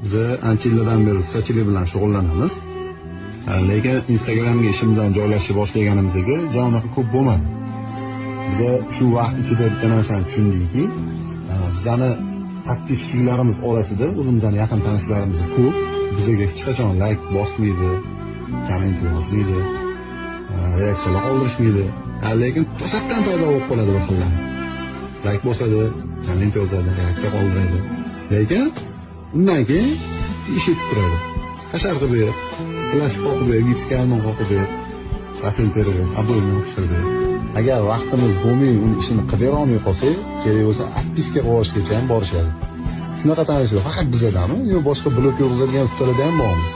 Biz ancha yillardan beri ustachilik bilan shug'ullanamiz. Lekin Instagramga ishimizni joylashib boshlaganimizga janob ko'p bo'lmadi. Biz shu vaqt ichida bitta narsani tushundikki, bizani taktichliklarimiz orasida o'zimizning yaqin tanishlarimiz ko'p, bizga hech qachon like bosmaydi, komment yozmaydi, reaksiyalar qoldirishmaydi. Lekin to'satdan paydo bo'lib qoladi bir xillar. Like bosadi, komment yozadi, reaksiya qoldiradi. Lekin undan keyin ish etib turadi. Hashar qilib ber, plastik qoqib ber, gipsga almon qoqib ber, filter ber, obloyni o'xshirdi. Agar vaqtimiz bo'lmay uni ishini qilib bera olmay qolsak, kerak bo'lsa atpiska qilishgacha ham borishadi. Shunaqa tanishlar faqat bizadami yo boshqa blok yurg'izadigan ustalarda ham bormi?